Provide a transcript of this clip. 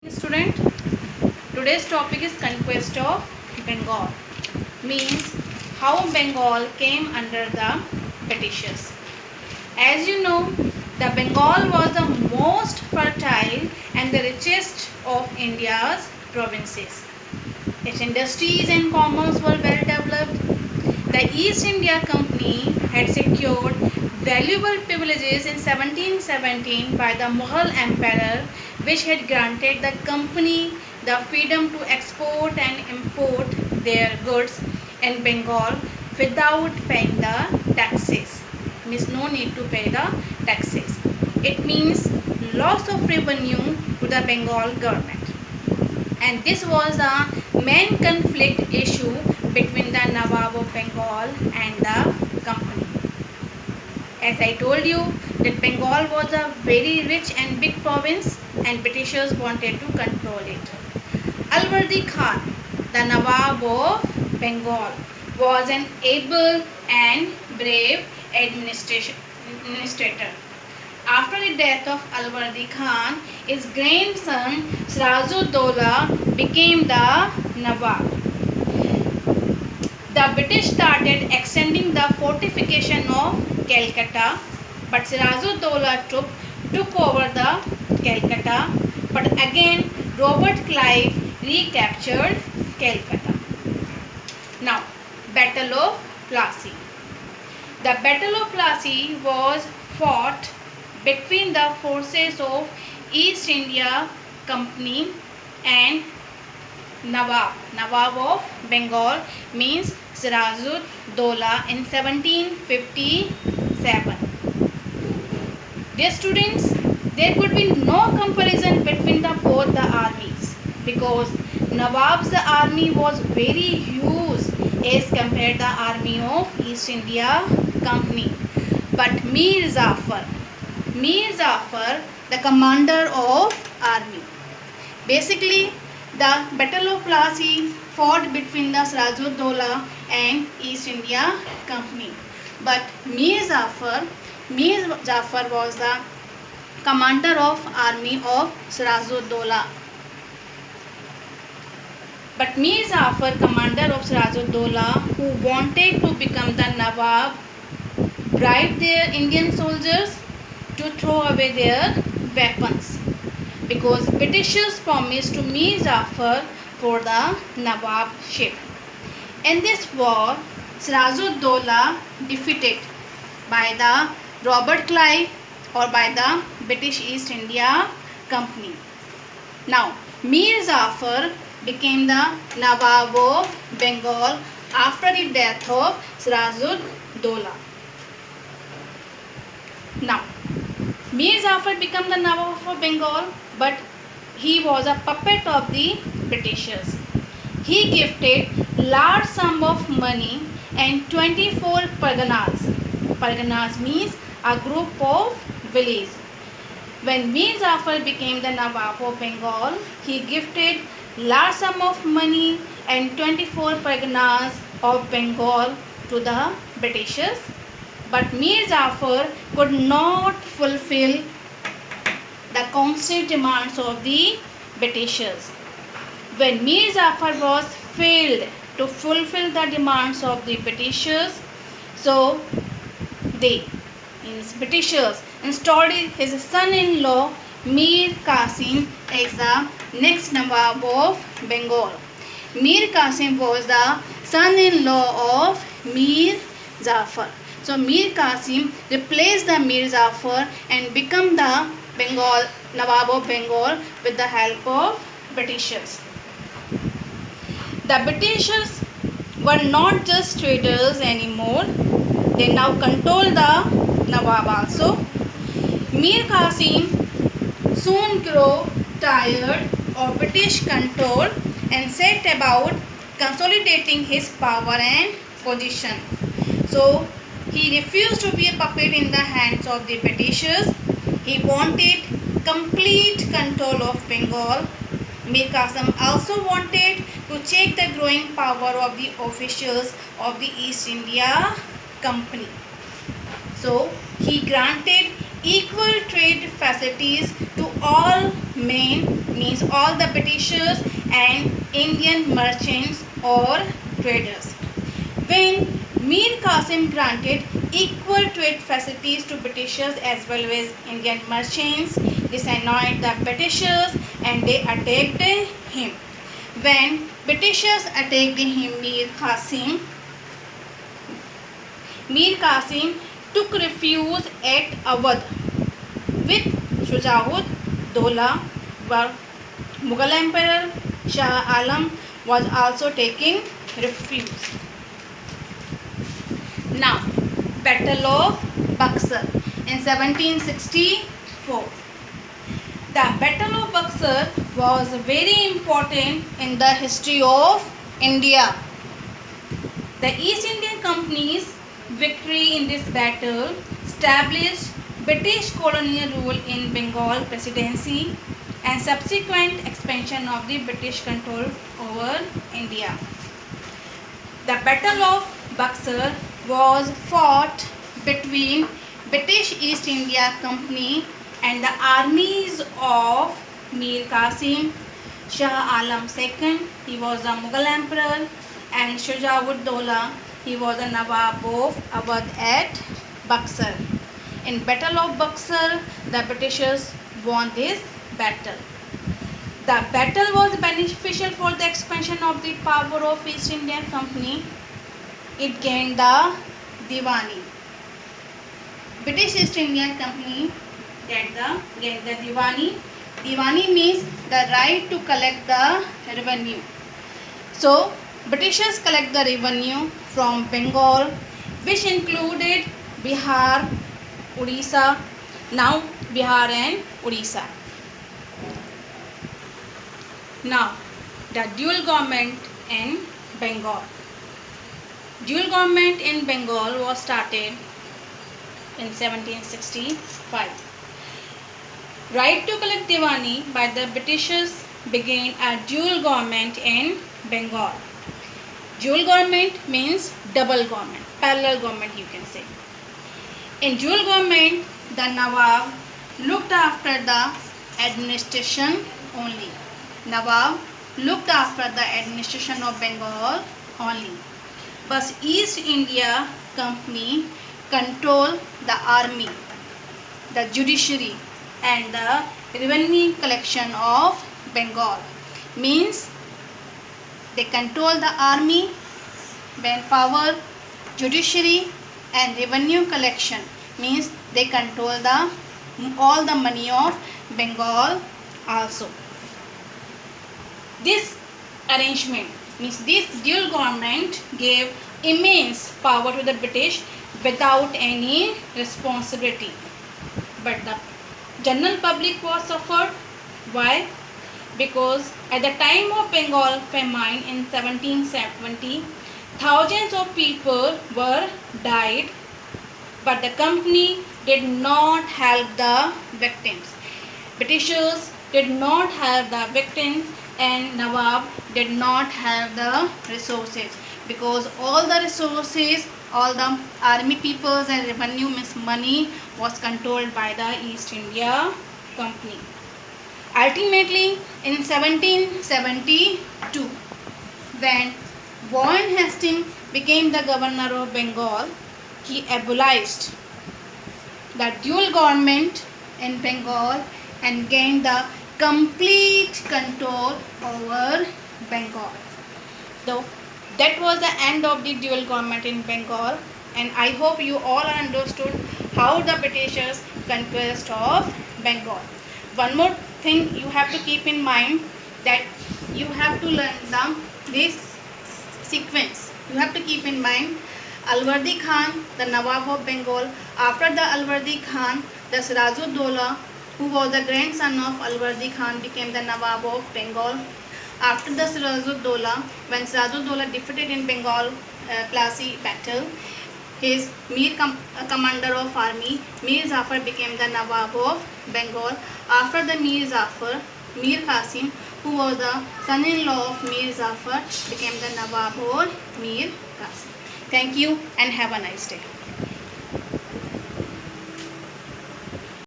Student, today's topic is conquest of Bengal, means how Bengal came under the Britishers. As you know, the Bengal was the most fertile and the richest of India's provinces. Its industries and commerce were well developed. The East India Company had secured valuable privileges in 1717 by the Mughal Emperor, which had granted the company the freedom to export and import their goods in Bengal without paying the taxes. Means no need to pay the taxes. It means loss of revenue to the Bengal government. And this was the main conflict issue between the Nawab of Bengal and the company. As I told you that Bengal was a very rich and big province and Britishers wanted to control it. Alwardi Khan, the Nawab of Bengal, was an able and brave administrator. After the death of Alwardi Khan, his grandson Sirajuddola became the Nawab. The British started extending the fortification of Calcutta, but Sirajuddola took over the Calcutta, but again Robert Clive recaptured Calcutta. Now, Battle of Plassey. The Battle of Plassey was fought between the forces of East India Company and Nawab of Bengal, means Sirajuddola, in 1757. Dear students, there could be no comparison between both the armies because Nawab's army was very huge as compared to the army of East India Company. But Mir Jafar, the commander of army. Basically, the Battle of Plassey fought between the Sirajuddola and East India Company. But Mir Jafar was the commander of army of Sirajuddola. But Mir Jafar, commander of Sirajuddola, who wanted to become the Nawab, bribed their Indian soldiers to throw away their weapons because Britishers promised to Mir Jafar for the Nawabship. In this war, Sirajuddola defeated by the Robert Clive or by the British East India Company. Now, Mir Jafar became the Nawab of Bengal after the death of Sirajuddola. Now, Mir Jafar became the Nawab of Bengal, but he was a puppet of the Britishers. He gifted large sum of money and 24 parganas. Parganas means a group of villages. When Mir Jafar became the Nawab of Bengal, he gifted large sum of money and 24 parganas of Bengal to the Britishers. But Mir Jafar could not fulfill the constant demands of the Britishers. When Mir Jafar was failed to fulfill the demands of the Britishers, so Britishers installed his son-in-law Mir Qasim as the next Nawab of Bengal. Mir Qasim was the son-in-law of Mir Jafar. So Mir Qasim replaced the Mir Jafar and became the Nawab of Bengal with the help of Britishers. The Britishers were not just traders anymore. They now control the Nawab also. Mir Qasim soon grew tired of British control and set about consolidating his power and position. So he refused to be a puppet in the hands of the Britishers. He wanted complete control of Bengal. Mir Qasim also wanted to check the growing power of the officials of the East India Company. So he granted equal trade facilities to all men means all the Britishers and Indian merchants or traders. When Mir Qasim granted equal trade facilities to Britishers as well as Indian merchants, this annoyed the Britishers and they attacked him. When Britishers attacked him, Mir Qasim took refuge at Awadh with Shujaud Dola, where Mughal Emperor Shah Alam was also taking refuge. Now, Battle of Buxar in 1764. The Battle of Buxar was very important in the history of India. The East Indian Company's victory in this battle established British colonial rule in Bengal Presidency and subsequent expansion of the British control over India. The Battle of Buxar was fought between British East India Company and the armies of Mir Qasim, Shah Alam II, he was the Mughal Emperor, and Shujaud Dola, he was the Nawab of Awadh at Buxar. In Battle of Buxar, the Britishers won this battle. The battle was beneficial for the expansion of the power of East India Company. It gained the Diwani. British East India Company gained the Diwani. Diwani means the right to collect the revenue. So, Britishers collect the revenue from Bengal, which included Bihar, Odisha, now Bihar and Odisha. Now, the dual government in Bengal. Dual government in Bengal was started in 1765. Right to collect Diwani by the Britishers began a dual government in Bengal. Dual government means double government, parallel government you can say. In dual government, the Nawab looked after the administration only. Nawab looked after the administration of Bengal only. But East India Company controlled the army, the judiciary and the revenue collection of Bengal. Means they control the army, manpower, judiciary and revenue collection. Means they control all the money of Bengal also. This arrangement means this dual government gave immense power to the British without any responsibility. But the general public was suffered. Why? Because at the time of Bengal famine in 1770, thousands of people were died, but the company did not help the victims. Britishers did not help the victims and Nawab did not have the resources, because all the resources, all the army peoples and revenue means money was controlled by the East India Company. Ultimately, in 1772, when Warren Hastings became the governor of Bengal, he abolished the dual government in Bengal and gained the complete control over Bengal. So that was the end of the dual government in Bengal, and I hope you all understood how the Britishers conquest of Bengal. One more thing you have to keep in mind, that you have to learn this sequence. You have to keep in mind Alwardi Khan, the Nawab of Bengal. After the Alwardi Khan, the Sirajuddaulah, who was the grandson of Alwardi Khan, became the Nawab of Bengal. After the Sirajuddaulah, when Sirajuddaulah defeated in Bengal Plassey battle, his commander of army, Mir Jafar, became the Nawab of Bengal. After the Mir Jafar, Mir Qasim, who was the son-in-law of Mir Jafar, became the Nawab of Mir Qasim. Thank you and have a nice day.